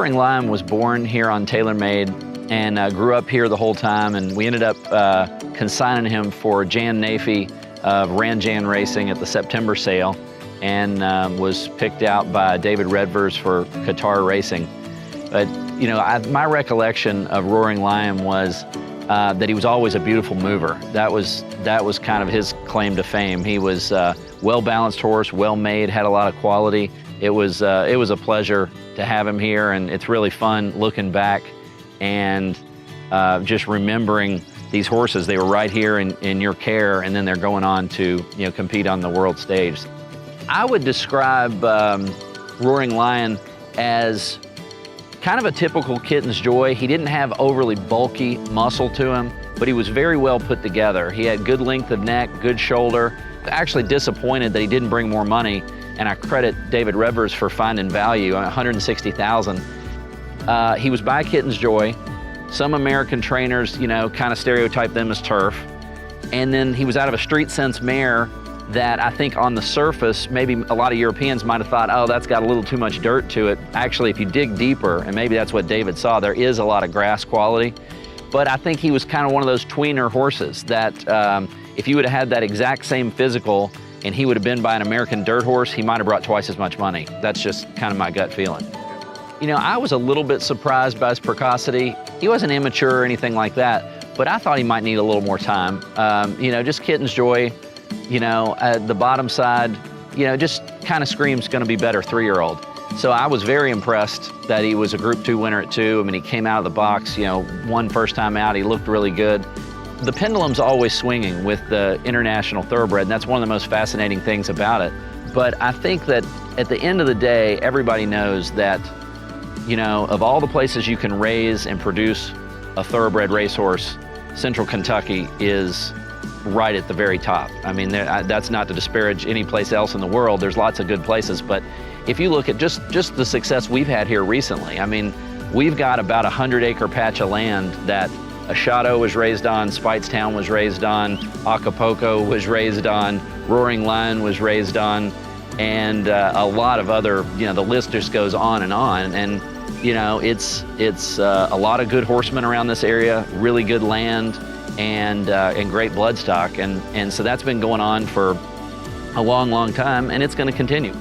Roaring Lion was born here on TaylorMade and grew up here the whole time, and we ended up consigning him for Jan Nafee of Jan Racing at the September Sale, and was picked out by David Redvers for Qatar Racing. But you know, my recollection of Roaring Lion was that he was always a beautiful mover. That was kind of his claim to fame. He was a well-balanced horse, well-made, had a lot of quality. It was a pleasure to have him here, and it's really fun looking back and just remembering these horses. They were right here in your care, and then they're going on to compete on the world stage. I would describe Roaring Lion as kind of a typical Kitten's Joy. He didn't have overly bulky muscle to him, but he was very well put together. He had good length of neck, good shoulder. Actually disappointed that he didn't bring more money, and I credit David Redvers for finding value, $160,000. He was by Kitten's Joy. Some American trainers, kind of stereotype them as turf. And then he was out of a Street Sense mare that I think on the surface, maybe a lot of Europeans might have thought, oh, that's got a little too much dirt to it. Actually, if you dig deeper, and maybe that's what David saw, there is a lot of grass quality. But I think he was kind of one of those tweener horses that if you would have had that exact same physical and he would have been by an American dirt horse, he might have brought twice as much money. That's just kind of my gut feeling. I was a little bit surprised by his precocity. He wasn't immature or anything like that, but I thought he might need a little more time. Just Kitten's Joy, at the bottom side, just kind of screams gonna be better 3-year-old. So I was very impressed that he was a Group 2 winner at 2. I mean, he came out of the box, won first time out, he looked really good. The pendulum's always swinging with the international thoroughbred, and that's one of the most fascinating things about it. But I think that at the end of the day, everybody knows that, of all the places you can raise and produce a thoroughbred racehorse, Central Kentucky is right at the very top. I mean, that's not to disparage any place else in the world. There's lots of good places, but if you look at just the success we've had here recently, I mean, we've got about a 100-acre patch of land that Ashado was raised on, Speightstown was raised on, Acapulco was raised on, Roaring Lion was raised on, and a lot of other, the list just goes on. And it's a lot of good horsemen around this area, really good land, and great bloodstock, and so that's been going on for a long, long time, and it's going to continue.